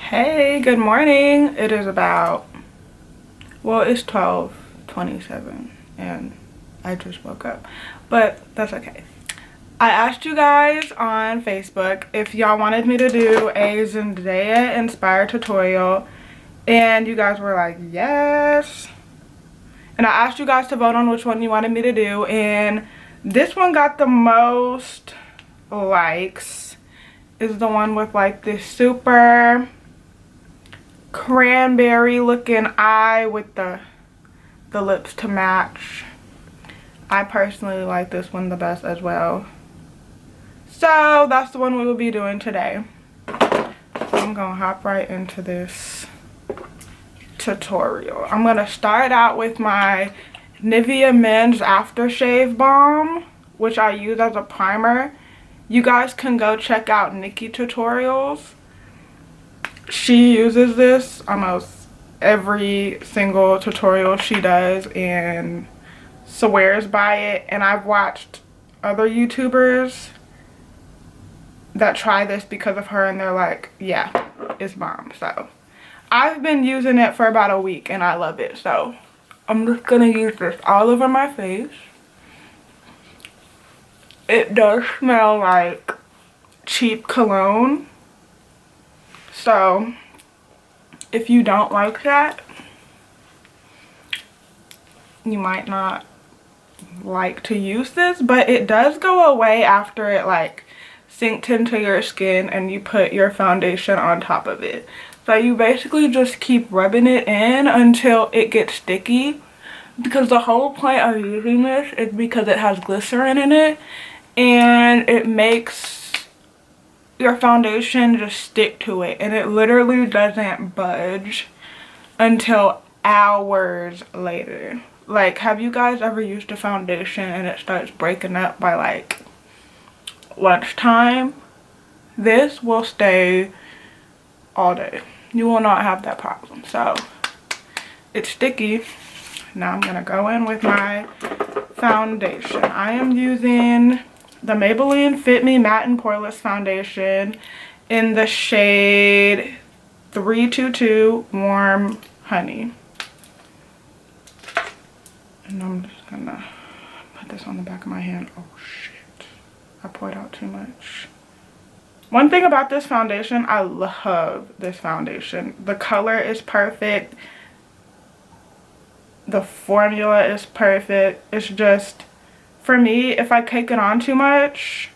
Hey, good morning. It is about, well, it's 12:27 and I just woke up, but that's okay. I asked you guys on Facebook if y'all wanted me to do a Zendaya inspired tutorial, and you guys were like, yes. And I asked you guys to vote on which one you wanted me to do, and this one got the most likes. Is the one with like this super cranberry looking eye with the lips to match. I personally like this one the best as well, so that's the one we will be doing today. So I'm gonna hop right into this tutorial. I'm gonna start out with my Nivea Men's Aftershave Balm, which I use as a primer. You guys can go check out Nikki tutorials. She uses this almost every single tutorial she does and swears by it. And I've watched other YouTubers that try this because of her and they're like, yeah, it's bomb. So I've been using it for about a week and I love it. So I'm just gonna use this all over my face. It does smell like cheap cologne. So if you don't like that, you might not like to use this, but it does go away after it like sinks into your skin and you put your foundation on top of it. So you basically just keep rubbing it in until it gets sticky, because the whole point of using this is because it has glycerin in it and it makes your foundation just stick to it, and it literally doesn't budge until hours later. Like, have you guys ever used a foundation and it starts breaking up by like lunchtime? This will stay all day. You will not have that problem. So it's sticky. Now I'm gonna go in with my foundation. I am using the Maybelline Fit Me Matte and Poreless Foundation in the shade 322 Warm Honey. And I'm just gonna put this on the back of my hand. Oh shit, I poured out too much. One thing about this foundation, I love this foundation. The color is perfect. The formula is perfect. It's just, for me, if I cake it on too much,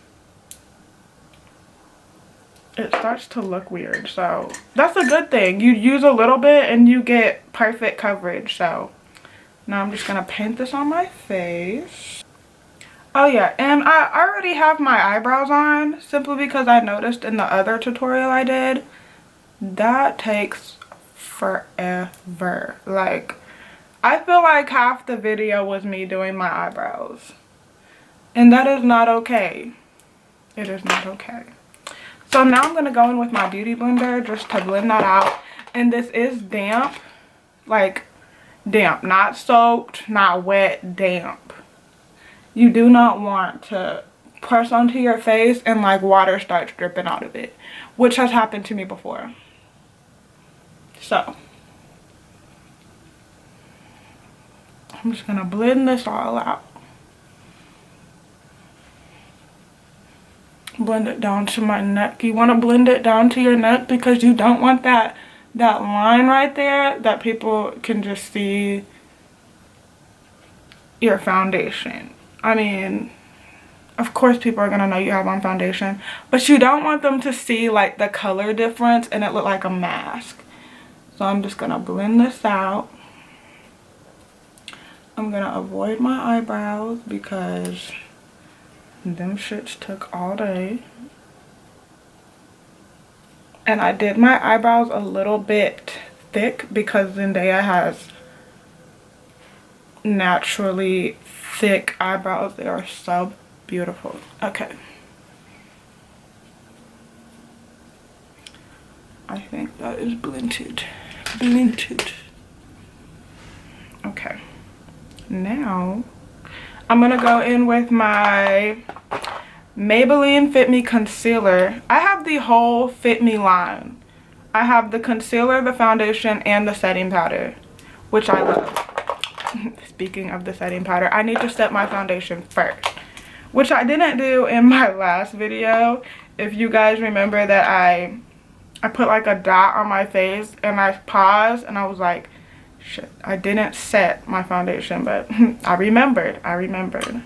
it starts to look weird. So that's a good thing. You use a little bit and you get perfect coverage. So now I'm just gonna paint this on my face. Oh yeah, and I already have my eyebrows on simply because I noticed in the other tutorial I did that takes forever. Like, I feel like half the video was me doing my eyebrows. And that is not okay. It is not okay. So now I'm going to go in with my beauty blender just to blend that out. And this is damp. Like, damp. Not soaked, not wet, damp. You do not want to press onto your face and like water starts dripping out of it, which has happened to me before. So I'm just going to blend this all out. Blend it down to my neck. You want to blend it down to your neck because you don't want that line right there that people can just see your foundation. I mean, of course people are going to know you have on foundation, but you don't want them to see like the color difference and it look like a mask. So I'm just going to blend this out. I'm going to avoid my eyebrows because them shits took all day. And I did my eyebrows a little bit thick because Zendaya has naturally thick eyebrows. They are so beautiful. Okay. I think that is blended. Blended. Okay. Now I'm gonna go in with my Maybelline Fit Me Concealer. I have the whole Fit Me line. I have the concealer, the foundation, and the setting powder, which I love. Speaking of the setting powder, I need to set my foundation first, which I didn't do in my last video. If you guys remember that I put like a dot on my face and I paused and I was like, shit, I didn't set my foundation, but I remembered.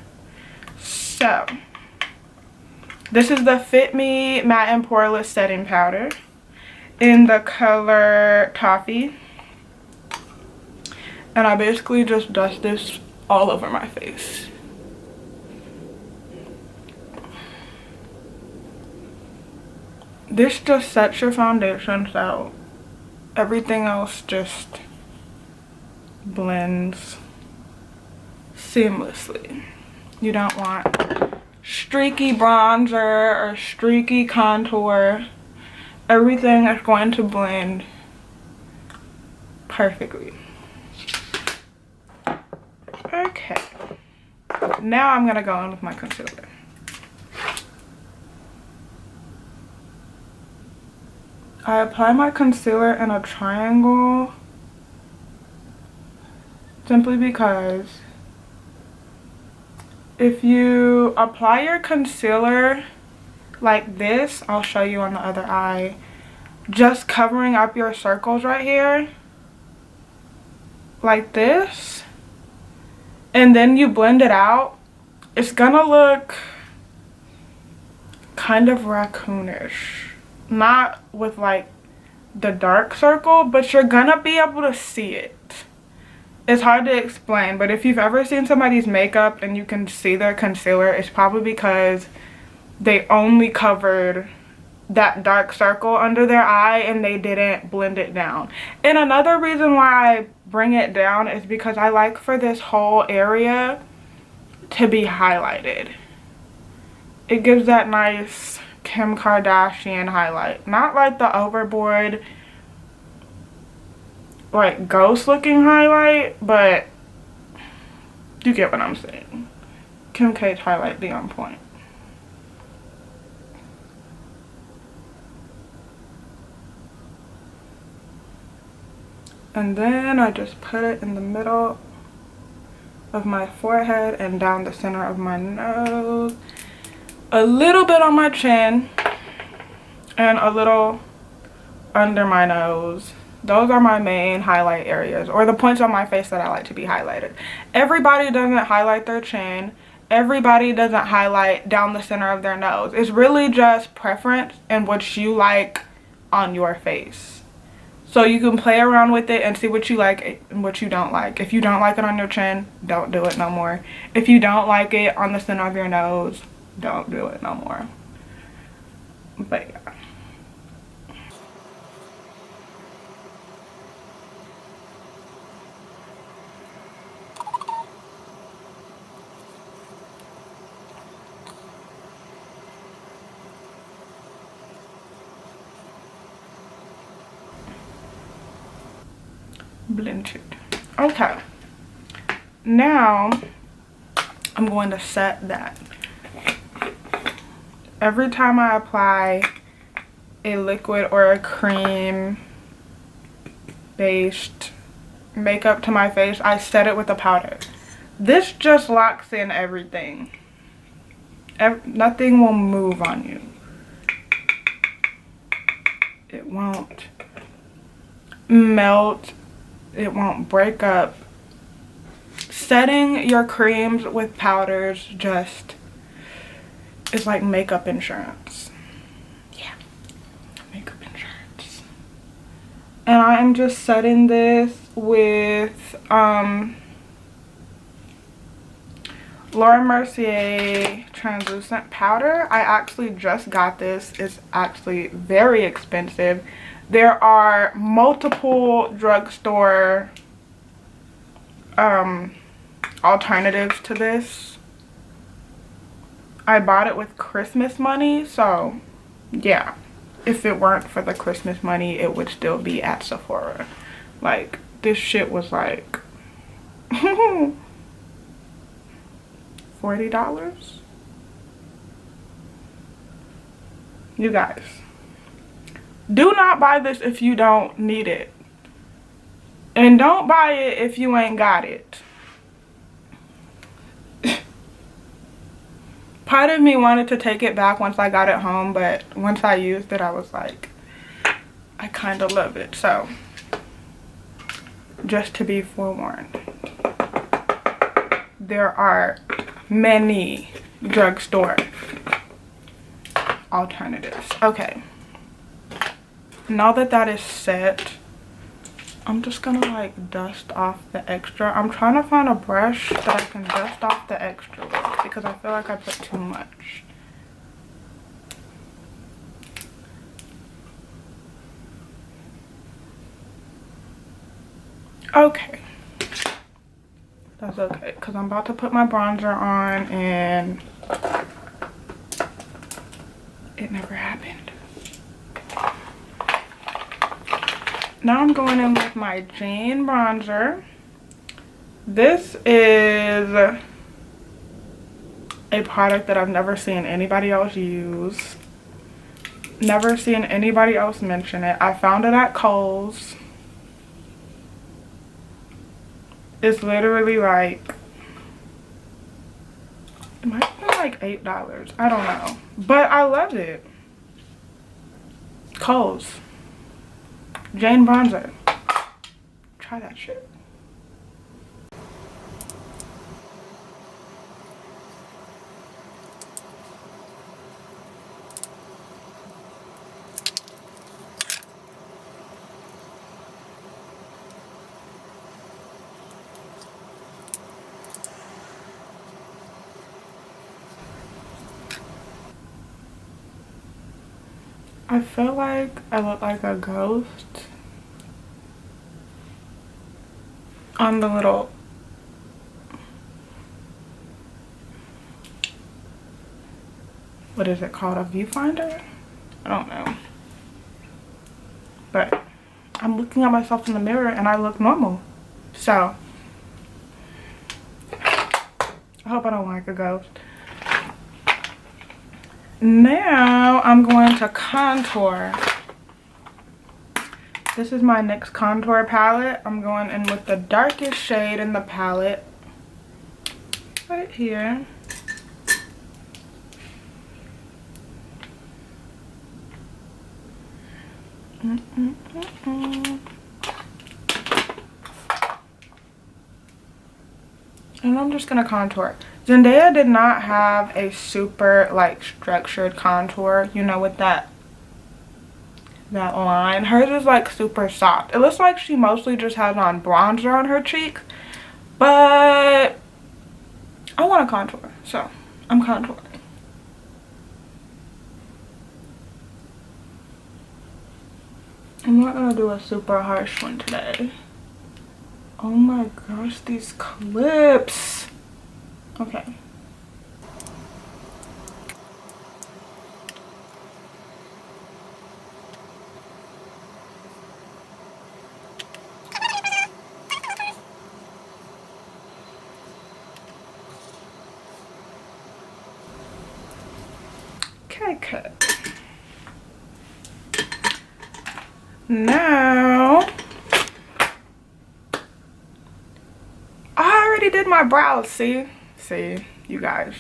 So this is the Fit Me Matte and Poreless Setting Powder in the color Toffee. And I basically just dust this all over my face. This just sets your foundation so everything else just blends seamlessly. You don't want streaky bronzer or streaky contour. Everything is going to blend perfectly. Okay, now I'm gonna go in with my concealer. I apply my concealer in a triangle simply because if you apply your concealer like this, I'll show you on the other eye, just covering up your circles right here like this, and then you blend it out, it's gonna look kind of raccoonish. Not with like the dark circle, but you're gonna be able to see it. It's hard to explain, but if you've ever seen somebody's makeup and you can see their concealer, it's probably because they only covered that dark circle under their eye and they didn't blend it down. And another reason why I bring it down is because I like for this whole area to be highlighted. It gives that nice Kim Kardashian highlight. Not like the overboard, like ghost looking highlight, but you get what I'm saying. Kim K's highlight be on point. And then I just put it in the middle of my forehead and down the center of my nose. A little bit on my chin and a little under my nose. Those are my main highlight areas, or the points on my face that I like to be highlighted. Everybody doesn't highlight their chin. Everybody doesn't highlight down the center of their nose. It's really just preference and what you like on your face. So you can play around with it and see what you like and what you don't like. If you don't like it on your chin, don't do it no more. If you don't like it on the center of your nose, don't do it no more. But yeah. Blended. Okay, now I'm going to set that. Every time I apply a liquid or a cream based makeup to my face, I set it with a powder. This just locks in everything. Nothing will move on you. It won't melt. It won't break up. Setting your creams with powders just is like makeup insurance. Yeah, makeup insurance. And I am just setting this with Laura Mercier translucent powder. I actually just got this. It's actually very expensive. There are multiple drugstore alternatives to this. I bought it with Christmas money, so yeah, if it weren't for the Christmas money, it would still be at Sephora. Like, this shit was like $40. You guys, Do not buy this if you don't need it. And don't buy it if you ain't got it. Part of me wanted to take it back once I got it home, but once I used it, I was like, I kind of love it. So, just to be forewarned, there are many drugstore alternatives. Okay. Now that that is set, I'm just gonna like dust off the extra. I'm trying to find a brush that I can dust off the extra with because I feel like I put too much. Okay. That's okay because I'm about to put my bronzer on and it never happened. Now I'm going in with my Jane bronzer. This is a product that I've never seen anybody else use. Never seen anybody else mention it. I found it at Kohl's. It's literally like, it might be like $8. I don't know. But I love it. Kohl's. Jane bronzer. Try that shit. I feel like I look like a ghost on the little what is it called, a viewfinder? I don't know, but I'm looking at myself in the mirror and I look normal, so I hope I don't look like a ghost. Now I'm going to contour. This is my NYX contour palette. I'm going in with the darkest shade in the palette right here. And I'm just gonna contour. Zendaya did not have a super like structured contour, you know, with that line. Hers is like super soft. It looks like she mostly just has on bronzer on her cheeks, but I want to contour, so I'm contouring. I'm not gonna do a super harsh one today. Oh my gosh, these clips. Okay. Okay, cut. Now, I already did my brows. See, you guys.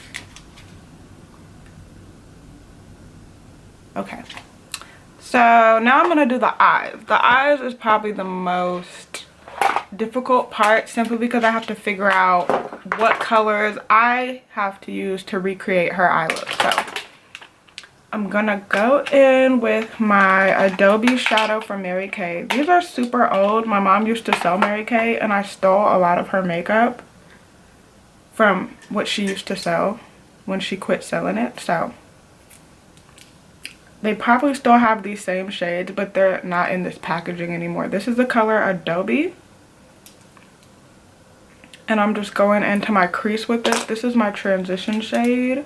Okay. So now I'm gonna do the eyes. The eyes is probably the most difficult part simply because I have to figure out what colors I have to use to recreate her eye look. So I'm gonna go in with my Adobe shadow from Mary Kay. These are super old. My mom used to sell Mary Kay and I stole a lot of her makeup from what she used to sell when she quit selling it. So they probably still have these same shades, but they're not in this packaging anymore. This is the color Adobe. And I'm just going into my crease with this. This is my transition shade.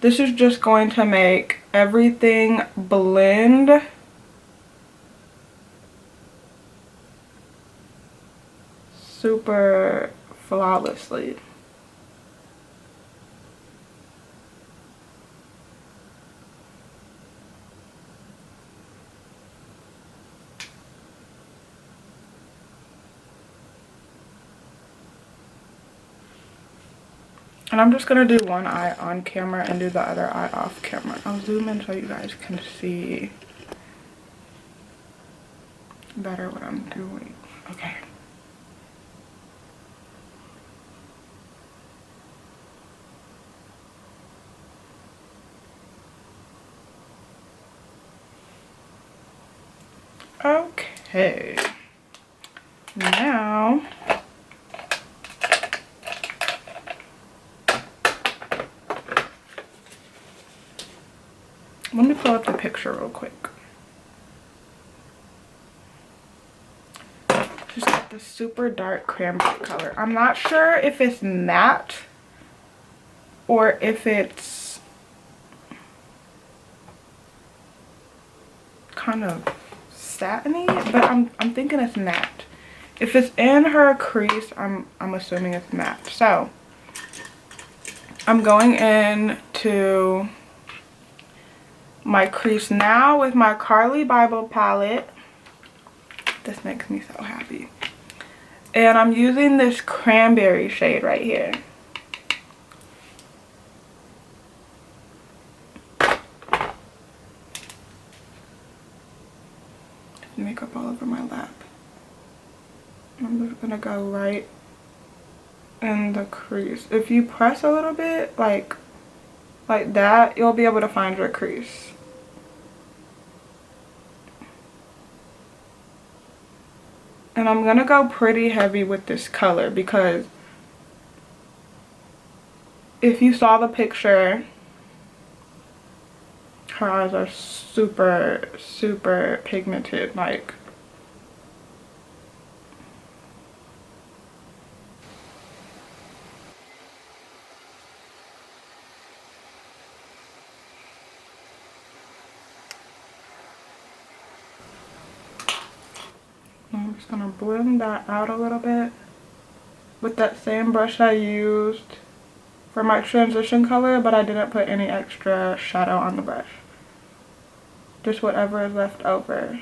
This is just going to make everything blend super flawlessly. And I'm just gonna do one eye on camera and do the other eye off camera. I'll zoom in so you guys can see better what I'm doing. Okay. Okay. Now let me pull up the picture real quick. Just got this super dark cranberry color. I'm not sure if it's matte or if it's kind of satiny, but I'm thinking it's matte. If it's in her crease, I'm assuming it's matte. So I'm going in to my crease now with my Carly Bible palette. This makes me so happy. And I'm using this cranberry shade right here. Makeup all over my lap. I'm just gonna go right in the crease. If you press a little bit, like that, you'll be able to find your crease. And I'm gonna go pretty heavy with this color because if you saw the picture, her eyes are super, super pigmented. Like, I'm just gonna blend that out a little bit with that same brush I used for my transition color, but I didn't put any extra shadow on the brush. Just whatever is left over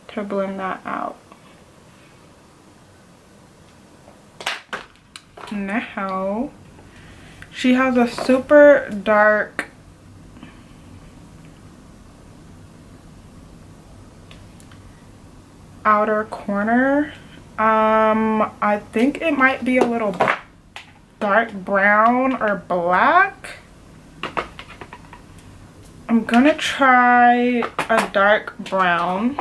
to blend that out. Now, she has a super dark outer corner. I think it might be a little dark brown or black. I'm gonna try a dark brown.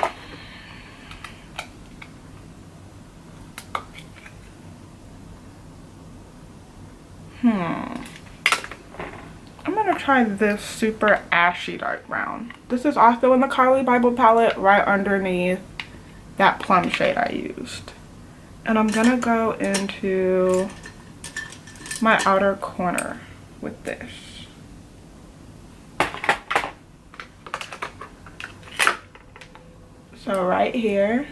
I'm gonna try this super ashy dark brown. This is also in the Carly Bible palette right underneath that plum shade I used. And I'm gonna go into my outer corner with this. So right here.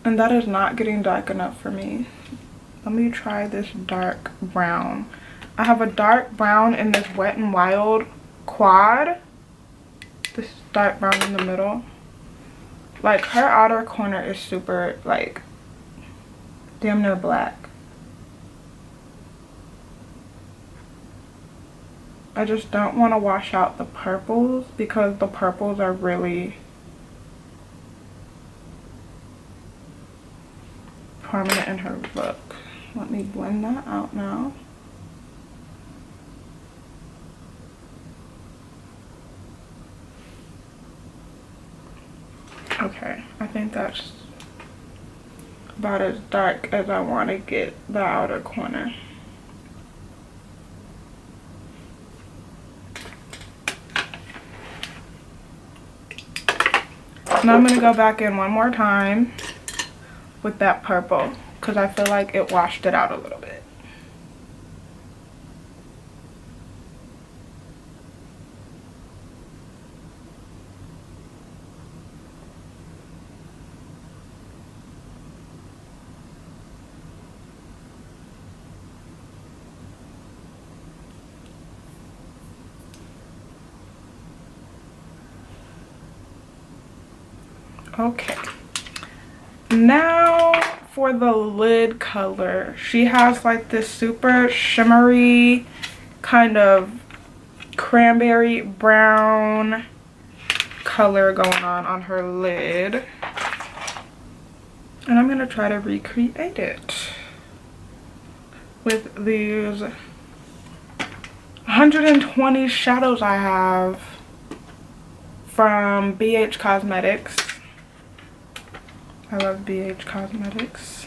And that is not getting dark enough for me. Let me try this dark brown. I have a dark brown in this Wet n Wild quad. This dark brown in the middle. Like, her outer corner is super, like, damn near black. I just don't want to wash out the purples because the purples are really prominent in her look. Let me blend that out now. Okay, I think that's about as dark as I want to get the outer corner. Now I'm going to go back in one more time with that purple because I feel like it washed it out a little bit. Okay. Now for the lid color. She has like this super shimmery kind of cranberry brown color going on her lid. And I'm going to try to recreate it with these 120 shadows I have from BH Cosmetics. I love BH Cosmetics.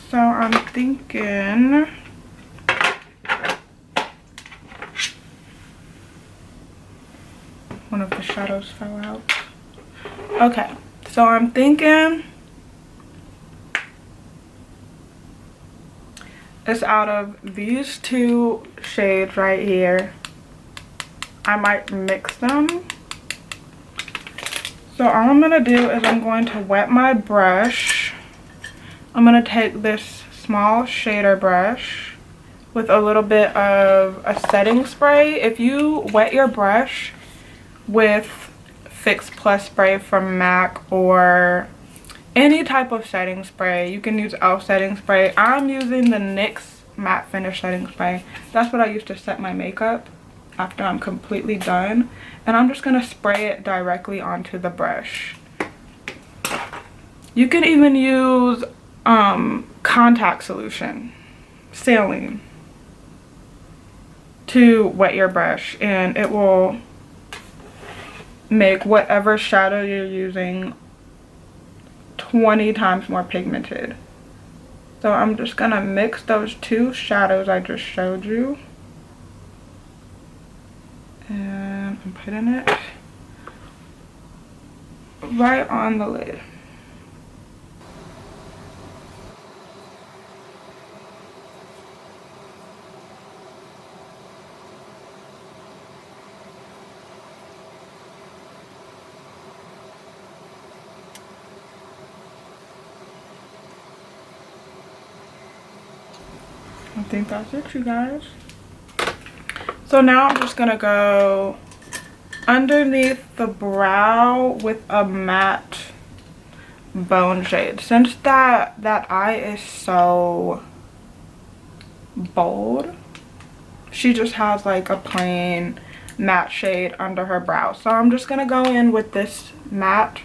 So I'm thinking one of the shadows fell out. Okay, so I'm thinking it's out of these two shades right here. I might mix them. So all I'm gonna do is I'm going to wet my brush. I'm gonna take this small shader brush with a little bit of a setting spray. If you wet your brush with Fix Plus spray from MAC or any type of setting spray, you can use e.l.f. setting spray. I'm using the NYX matte finish setting spray. That's what I use to set my makeup after I'm completely done, and I'm just gonna spray it directly onto the brush. You can even use contact solution, saline, to wet your brush, and it will make whatever shadow you're using 20 times more pigmented. So I'm just gonna mix those two shadows I just showed you, and I'm putting it right on the lid. I think that's it, you guys. So now I'm just gonna go underneath the brow with a matte bone shade. Since that eye is so bold, she just has like a plain matte shade under her brow. So I'm just gonna go in with this matte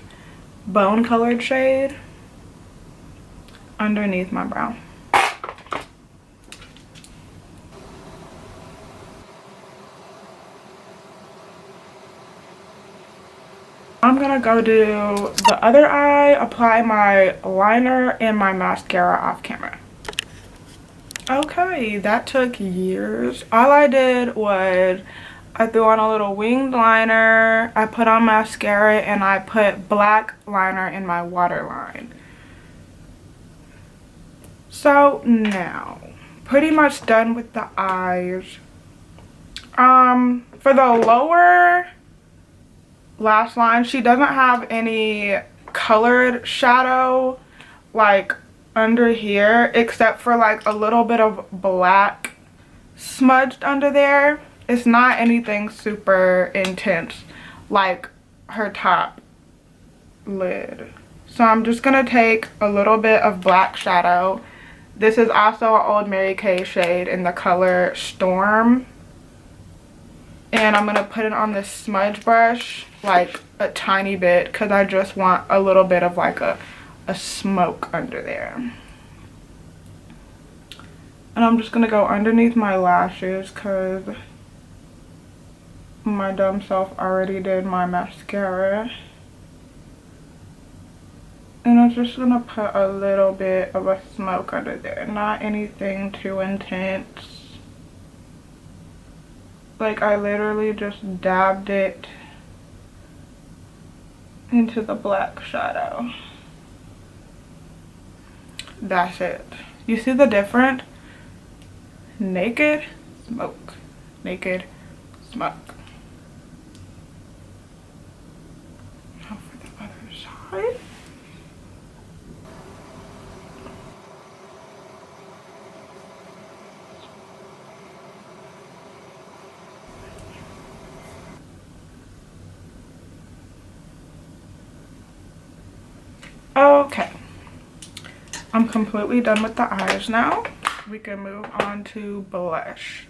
bone colored shade underneath my brow. I'm gonna go do the other eye, apply my liner and my mascara off camera. Okay, that took years. All I did was I threw on a little winged liner, I put on mascara, and I put black liner in my waterline. So now, pretty much done with the eyes. For the lower lash line, she doesn't have any colored shadow like under here, except for like a little bit of black smudged under there. It's not anything super intense like her top lid. So I'm just gonna take a little bit of black shadow. This is also an Old Mary Kay shade in the color Storm, and I'm gonna put it on this smudge brush like a tiny bit because I just want a little bit of like a smoke under there. And I'm just gonna go underneath my lashes because my dumb self already did my mascara. And I'm just gonna put a little bit of a smoke under there, not anything too intense. Like I literally just dabbed it into the black shadow. That's it. You see the difference? Naked smoke, naked smoke. Now for the other side. Okay, I'm completely done with the eyes now. We can move on to blush.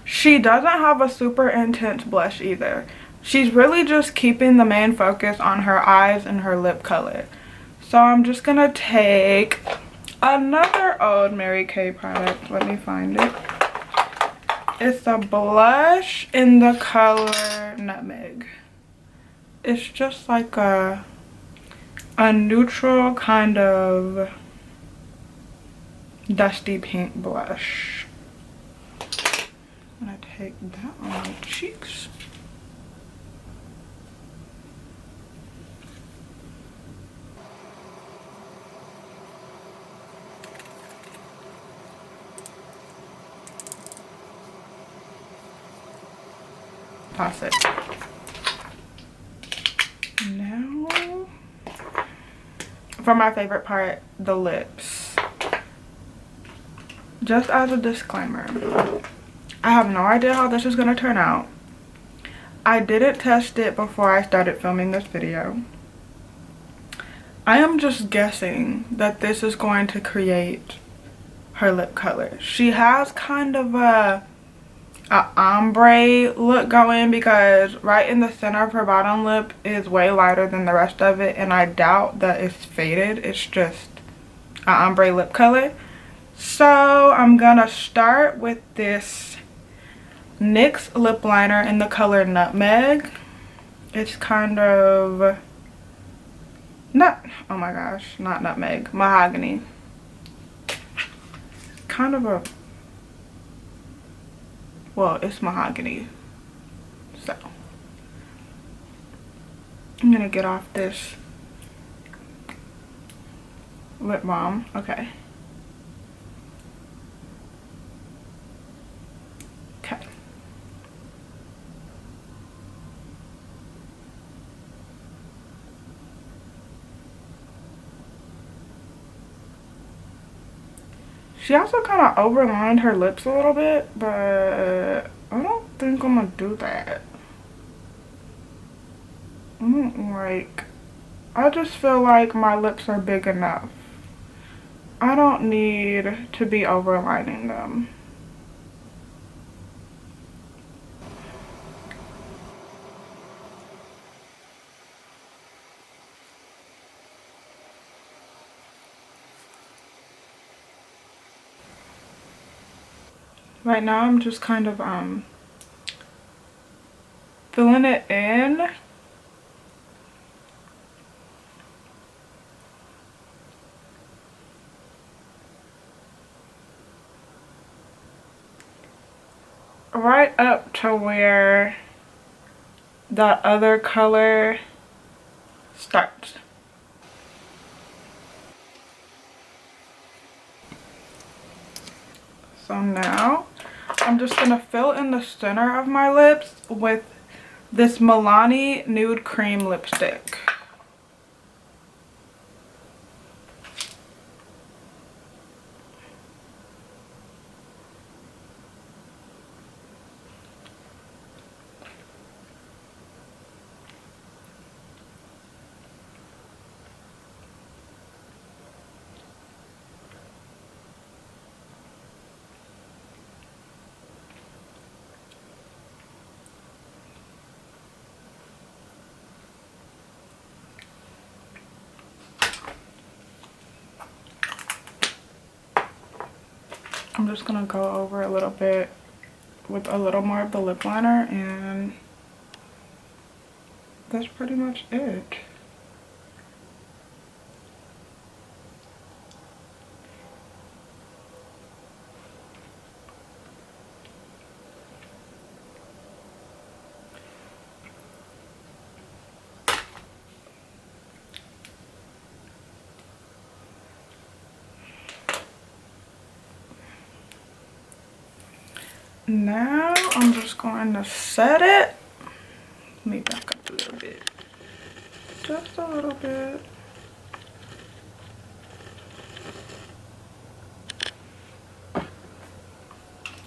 She doesn't have a super intense blush either. She's really just keeping the main focus on her eyes and her lip color. So I'm just gonna take another old Mary Kay product. Let me find it. It's a blush in the color Nutmeg. It's just like a neutral kind of dusty pink blush. I'm gonna take that on my cheeks. Toss it. Now, for my favorite part, the lips. Just as a disclaimer, I have no idea how this is going to turn out. I didn't test it before I started filming this video. I am just guessing that this is going to create her lip color. She has kind of a ombre look going, because right in the center of her bottom lip is way lighter than the rest of it, and I doubt that it's faded. It's just an ombre lip color. So I'm gonna start with this NYX lip liner in the color Nutmeg. It's kind of oh my gosh, not nutmeg, mahogany. Kind of a, well, it's mahogany. So I'm gonna get off this lip balm. Okay. Okay. She also kind of overlined her lips a little bit, but I don't think I'm gonna do that. I just feel like my lips are big enough. I don't need to be overlining them. Right now I'm just kind of filling it in. Right up to where the other color starts. So now I'm just gonna fill in the center of my lips with this Milani Nude Cream lipstick. I'm just gonna go over a little bit with a little more of the lip liner, and that's pretty much it. Now I'm just going to set it. Let me back up a little bit. Just a little bit.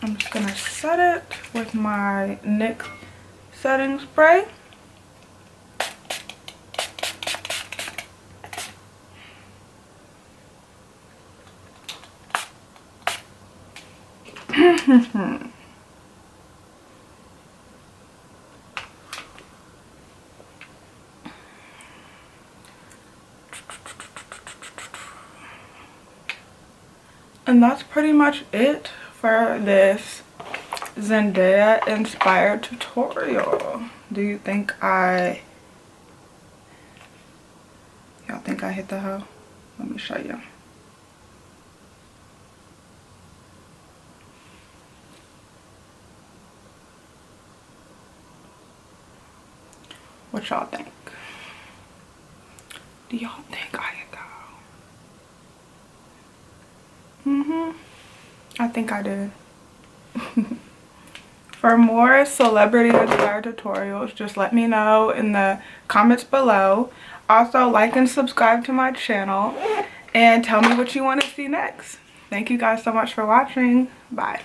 I'm just gonna set it with my NYX setting spray. And that's pretty much it for this Zendaya inspired tutorial. Do you think y'all think I hit the hoe? Let me show you. What y'all think? Do y'all think I hit the hoe? I think I did. For more celebrity inspired tutorials, just let me know in the comments below. Also, like and subscribe to my channel and tell me what you want to see next. Thank you guys so much for watching. Bye.